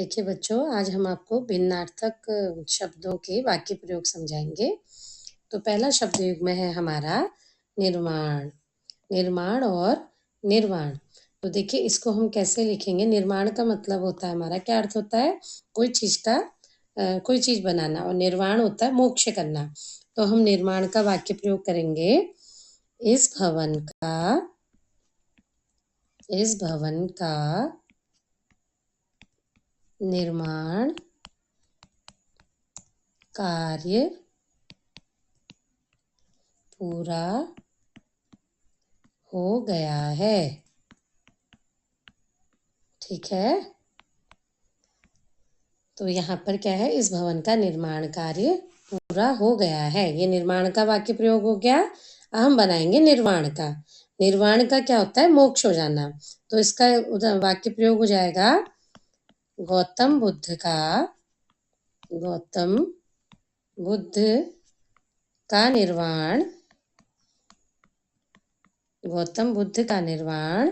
देखिए बच्चों, आज हम आपको भिन्नार्थक शब्दों के वाक्य प्रयोग समझाएंगे। तो पहला शब्द युग्म है हमारा निर्माण। निर्माण और निर्वाण। तो देखिए इसको हम कैसे लिखेंगे। निर्माण का मतलब होता है हमारा, क्या अर्थ होता है, कोई चीज बनाना। और निर्वाण होता है मोक्ष करना। तो हम निर्माण का वाक्य प्रयोग करेंगे। इस भवन का निर्माण कार्य पूरा हो गया है। ठीक है, तो यहाँ पर क्या है, इस भवन का निर्माण कार्य पूरा हो गया है। ये निर्माण का वाक्य प्रयोग हो गया। अब हम बनाएंगे निर्वाण का। निर्वाण का क्या होता है, मोक्ष हो जाना। तो इसका वाक्य प्रयोग हो जाएगा, गौतम बुद्ध का निर्वाण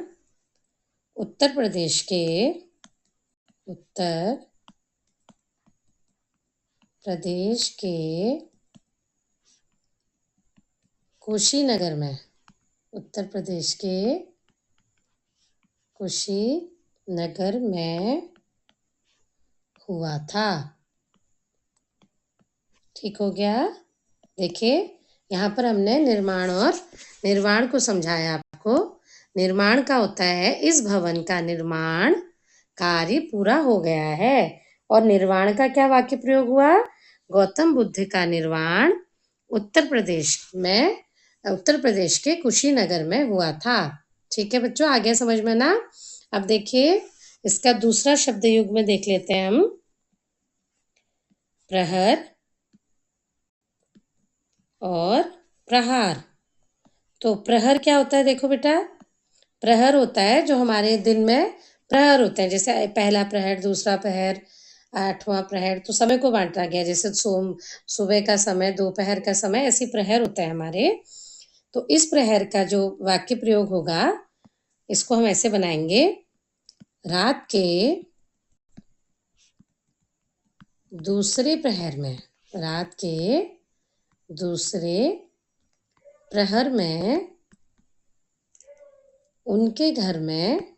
उत्तर प्रदेश के कुशीनगर में हुआ था। ठीक हो गया। देखिए यहाँ पर हमने निर्माण और निर्वाण को समझाया आपको। निर्माण का होता है इस भवन का निर्माण कार्य पूरा हो गया है। और निर्वाण का क्या वाक्य प्रयोग हुआ, गौतम बुद्ध का निर्वाण उत्तर प्रदेश के कुशीनगर में हुआ था। ठीक है बच्चों, आगे समझ में ना। अब देखिए इसका दूसरा शब्द युग में देख लेते हैं हम। प्रहर और प्रहार। तो प्रहर क्या होता है, देखो बेटा, प्रहर होता है जो हमारे दिन में प्रहर होते हैं। जैसे पहला प्रहर, दूसरा प्रहर, आठवां प्रहर। तो समय को बांटा गया, जैसे सुबह का समय, दोपहर का समय, ऐसी प्रहर होता है हमारे। तो इस प्रहर का जो वाक्य प्रयोग होगा, इसको हम ऐसे बनाएंगे, रात के दूसरे प्रहर में उनके घर में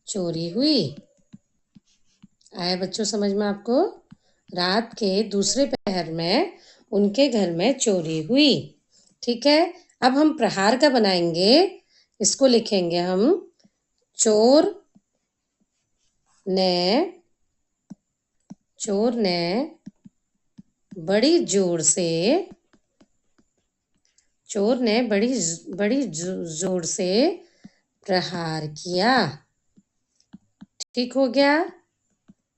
चोरी हुई। आया बच्चों समझ में आपको? रात के दूसरे प्रहर में उनके घर में चोरी हुई। ठीक है, अब हम प्रहार का बनाएंगे। इसको लिखेंगे हम, चोर ने बड़ी जोर से प्रहार किया। ठीक हो गया।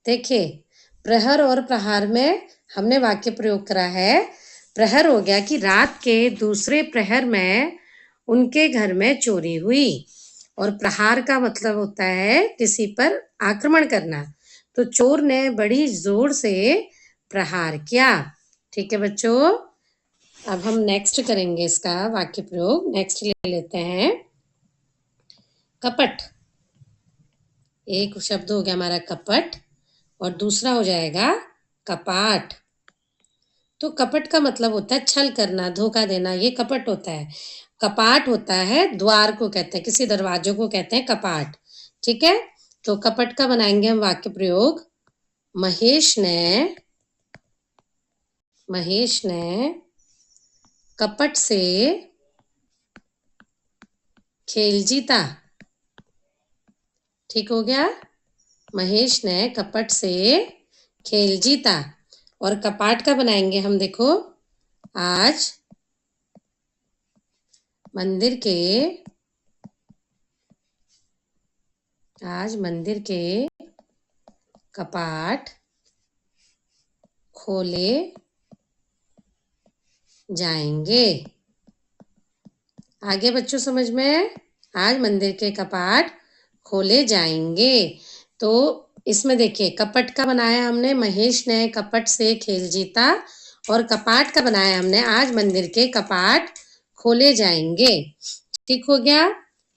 देखिए प्रहर और प्रहार में हमने वाक्य प्रयोग करा है। प्रहर हो गया कि रात के दूसरे प्रहर में उनके घर में चोरी हुई। और प्रहार का मतलब होता है किसी पर आक्रमण करना। तो चोर ने बड़ी जोर से प्रहार किया। ठीक है बच्चों, अब हम नेक्स्ट करेंगे इसका वाक्य प्रयोग। नेक्स्ट ले लेते हैं, कपट। एक शब्द हो गया हमारा कपट और दूसरा हो जाएगा कपाट। तो कपट का मतलब होता है छल करना, धोखा देना, ये कपट होता है। कपाट होता है द्वार को कहते हैं, किसी दरवाजों को कहते हैं कपाट। ठीक है, तो कपट का बनाएंगे हम वाक्य प्रयोग, महेश ने कपट से खेल जीता। ठीक हो गया, महेश ने कपट से खेल जीता। और कपाट का बनाएंगे हम, देखो, आज मंदिर के कपाट खोले जाएंगे। आगे बच्चों समझ में, आज मंदिर के कपाट खोले जाएंगे। तो इसमें देखिए कपट का बनाया हमने, महेश ने कपट से खेल जीता। और कपाट का बनाया हमने, आज मंदिर के कपाट खोले जाएंगे। ठीक हो गया।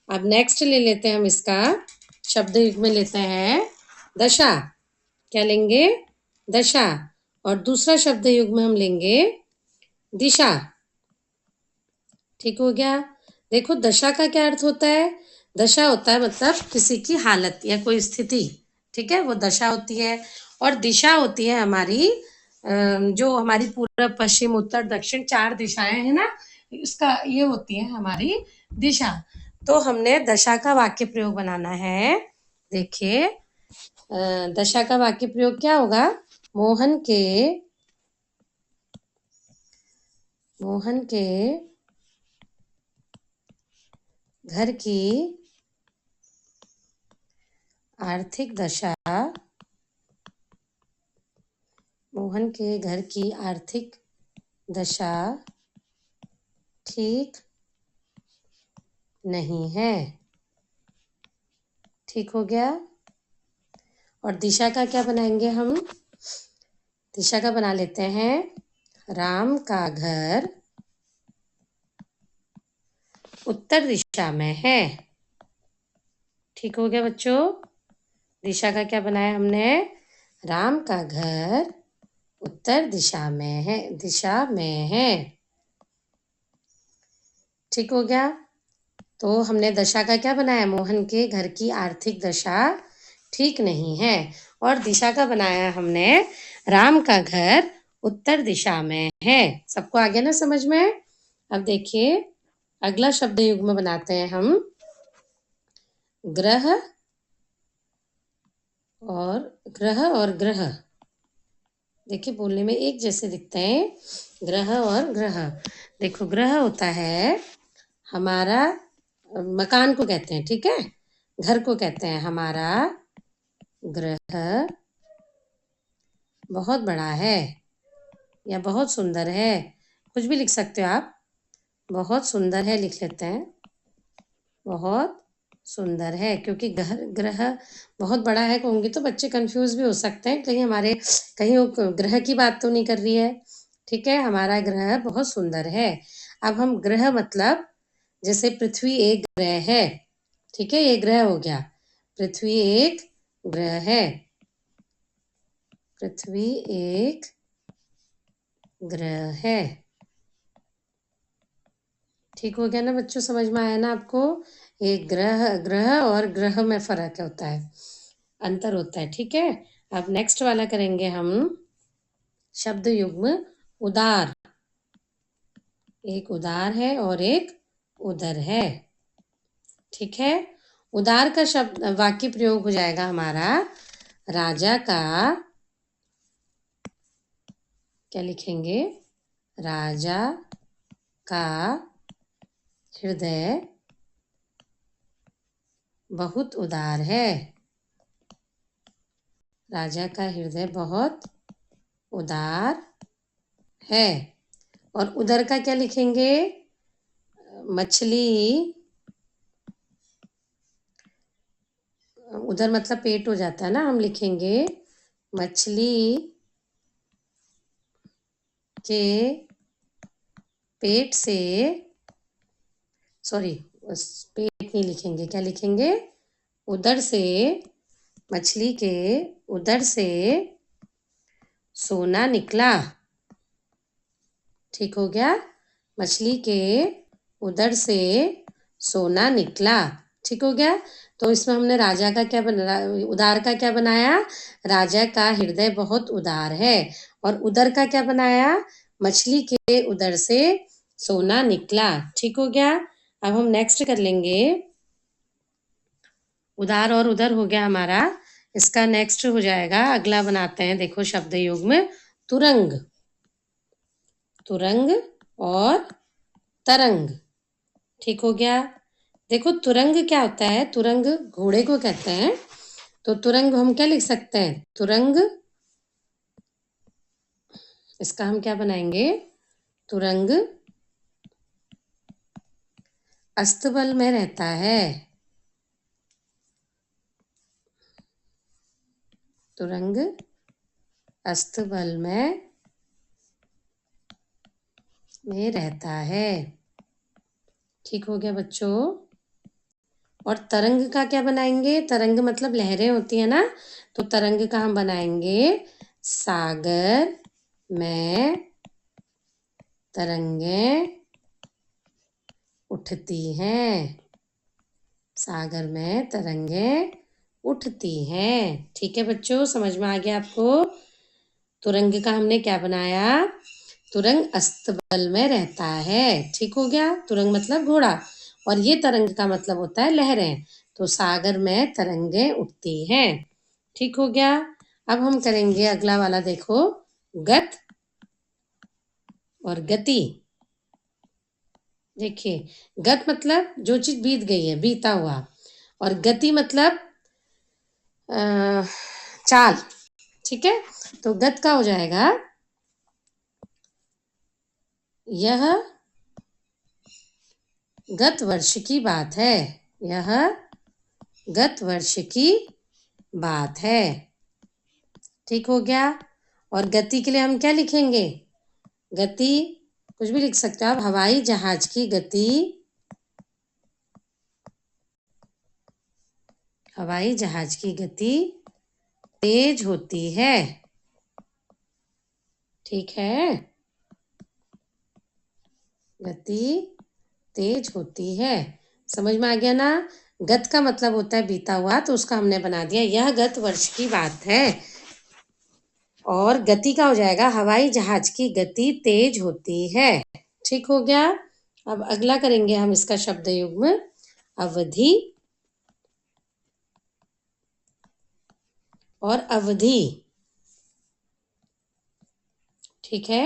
अब नेक्स्ट ले लेते हैं हम इसका शब्द युग्म लेते हैं दशा। क्या लेंगे? दशा। और दूसरा शब्द युग्म हम लेंगे दिशा। ठीक हो गया। देखो दशा का क्या अर्थ होता है? दशा होता है मतलब किसी की हालत या कोई स्थिति। ठीक है, वो दशा होती है। और दिशा होती है हमारी जो हमारी पूर्व पश्चिम उत्तर दक्षिण 4 दिशाएं हैं ना, इसका ये होती है हमारी दिशा। तो हमने दशा का वाक्य प्रयोग बनाना है। देखिए दशा का वाक्य प्रयोग क्या होगा? मोहन के घर की आर्थिक दशा मोहन के घर की आर्थिक दशा ठीक नहीं है। ठीक हो गया। और दिशा का क्या बनाएंगे हम? दिशा का बना लेते हैं राम का घर उत्तर दिशा में है। ठीक हो गया बच्चों। दिशा का क्या बनाया हमने? राम का घर उत्तर दिशा में है। ठीक हो गया। तो हमने दशा का क्या बनाया? मोहन के घर की आर्थिक दशा ठीक नहीं है। और दिशा का बनाया हमने राम का घर उत्तर दिशा में है। सबको आ गया ना समझ में? अब देखिए अगला शब्द युग्म बनाते हैं हम ग्रह और ग्रह। देखिए बोलने में एक जैसे दिखते हैं, ग्रह और ग्रह। देखो ग्रह होता है हमारा मकान को कहते हैं, ठीक है, घर को कहते हैं। हमारा ग्रह बहुत बड़ा है या बहुत सुंदर है, कुछ भी लिख सकते हो आप। बहुत सुंदर है लिख लेते हैं, बहुत सुंदर है, क्योंकि ग्रह बहुत बड़ा है कहूंगी तो बच्चे कंफ्यूज भी हो सकते हैं, कहीं वो ग्रह की बात तो नहीं कर रही है। ठीक है, हमारा ग्रह बहुत सुंदर है। अब हम ग्रह मतलब जैसे पृथ्वी एक ग्रह है, ठीक है, ये ग्रह हो गया। पृथ्वी एक ग्रह है, पृथ्वी एक ग्रह है। ठीक हो गया ना बच्चों, समझ में आया ना आपको? एक ग्रह ग्रह और ग्रह में फर्क होता है, अंतर होता है। ठीक है, अब नेक्स्ट वाला करेंगे हम शब्द युग्म उदार। एक उदार है और एक उदर है। ठीक है, उदार का शब्द वाक्य प्रयोग हो जाएगा हमारा राजा का, क्या लिखेंगे? राजा का हृदय बहुत उदार है। राजा का हृदय बहुत उदार है। और उदर का क्या लिखेंगे? मछली, उधर मतलब पेट हो जाता है ना, हम लिखेंगे मछली के पेट से, सॉरी पेट नहीं लिखेंगे, क्या लिखेंगे? उदर से, मछली के उदर से सोना निकला। ठीक हो गया, मछली के उदर से सोना निकला। ठीक हो गया। तो इसमें हमने राजा का क्या बना, उदार का क्या बनाया? राजा का हृदय बहुत उदार है। और उदर का क्या बनाया? मछली के उदर से सोना निकला। ठीक हो गया। अब हम नेक्स्ट कर लेंगे, उदार और उदर हो गया हमारा। इसका नेक्स्ट हो जाएगा, अगला बनाते हैं, देखो शब्द युग्म तुरंग। तुरंग और तरंग। ठीक हो गया। देखो तुरंग क्या होता है? तुरंग घोड़े को कहते हैं। तो तुरंग हम क्या लिख सकते हैं? तुरंग, इसका हम क्या बनाएंगे? तुरंग अस्तबल में रहता है। तुरंग अस्तबल में रहता है। ठीक हो गया बच्चों। और तरंग का क्या बनाएंगे? तरंग मतलब लहरें होती है ना, तो तरंग का हम बनाएंगे सागर में तरंगें उठती हैं। सागर में तरंगें उठती हैं। ठीक है बच्चों, समझ में आ गया आपको? तुरंग का हमने क्या बनाया? तुरंग अस्तबल में रहता है। ठीक हो गया? तुरंग मतलब घोड़ा, और ये तरंग का मतलब होता है लहरें। तो सागर में तरंगें उठती हैं। ठीक हो गया? अब हम करेंगे अगला वाला, देखो, गत और गति। देखिए, गत मतलब जो चीज बीत गई है, बीता हुआ, और गति मतलब अ, चाल। ठीक है, तो गत का हो जाएगा, यह गत वर्ष की बात है। यह गत वर्ष की बात है। ठीक हो गया? और गति के लिए हम क्या लिखेंगे? गति कुछ भी लिख सकते हो आप। हवाई जहाज की गति, हवाई जहाज की गति तेज होती है। ठीक है, गति तेज होती है। समझ में आ गया ना? गत का मतलब होता है बीता हुआ, तो उसका हमने बना दिया, यह गत वर्ष की बात है। और गति का हो जाएगा, हवाई जहाज की गति तेज होती है। ठीक हो गया? अब अगला करेंगे हम इसका शब्द युग्म, अवधि और अवधि। ठीक है,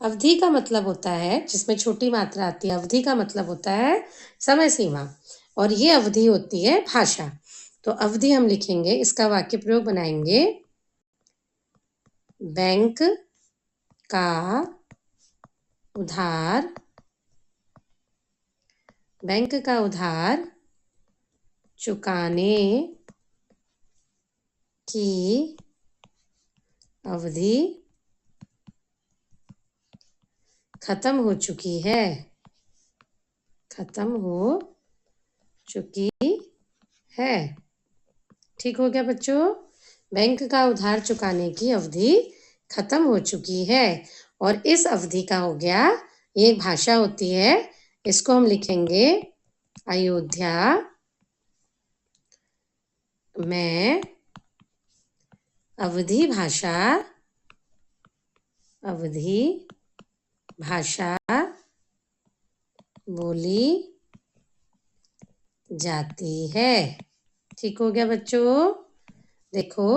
अवधि का मतलब होता है, जिसमें छोटी मात्रा आती है, अवधि का मतलब होता है समय सीमा, और ये अवधि होती है भाषा। तो अवधि हम लिखेंगे, इसका वाक्य प्रयोग बनाएंगे, बैंक का उधार, बैंक का उधार चुकाने की अवधि खत्म हो चुकी है। खत्म हो चुकी है। ठीक हो गया बच्चों? बैंक का उधार चुकाने की अवधि खत्म हो चुकी है। और इस अवधि का हो गया, ये एक भाषा होती है, इसको हम लिखेंगे अयोध्या में अवधि भाषा, अवधि भाषा बोली जाती है। ठीक हो गया बच्चों? देखो,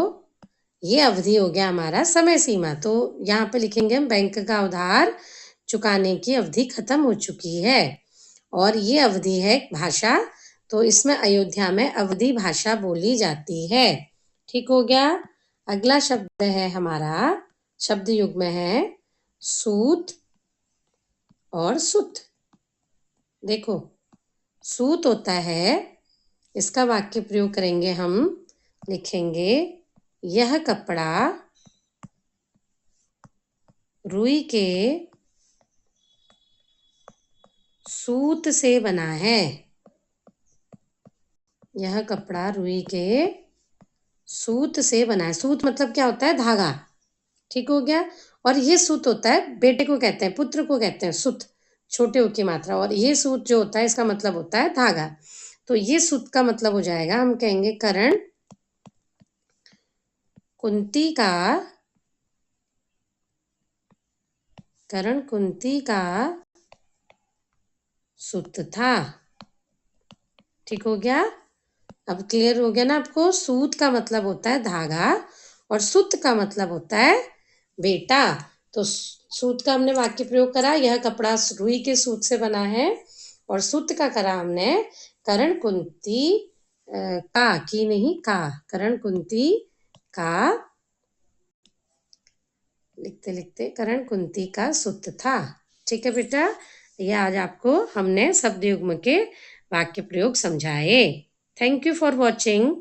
ये अवधि हो गया हमारा समय सीमा, तो यहाँ पे लिखेंगे हम, बैंक का उधार चुकाने की अवधि खत्म हो चुकी है। और ये अवधि है भाषा, तो इसमें अयोध्या में अवधि भाषा बोली जाती है। ठीक हो गया? अगला शब्द है हमारा, शब्द युग्म है सूत और सुत। देखो, सूत होता है, इसका वाक्य प्रयोग करेंगे हम, लिखेंगे, यह कपड़ा रुई के सूत से बना है। यह कपड़ा रुई के सूत से बना है। सूत मतलब क्या होता है? धागा। ठीक हो गया? और ये सूत होता है, बेटे को कहते हैं, पुत्र को कहते हैं सुत, छोटे ऊ की मात्रा, और ये सूत जो होता है, इसका मतलब होता है धागा। तो ये सूत का मतलब हो जाएगा, हम कहेंगे कर्ण कुंती का, कर्ण कुंती का सूत था। ठीक हो गया? अब क्लियर हो गया ना आपको? सूत का मतलब होता है धागा, और सुत का मतलब होता है बेटा। तो सूत का हमने वाक्य प्रयोग करा, यह कपड़ा रुई के सूत से बना है, और सुत का करा हमने कर्ण कुंती का, की नहीं, का, कर्ण कुंती का, लिखते लिखते, कर्ण कुंती का सुत था। ठीक है बेटा, ये आज आपको हमने शब्द युग्म के वाक्य प्रयोग समझाए। Thank you for watching.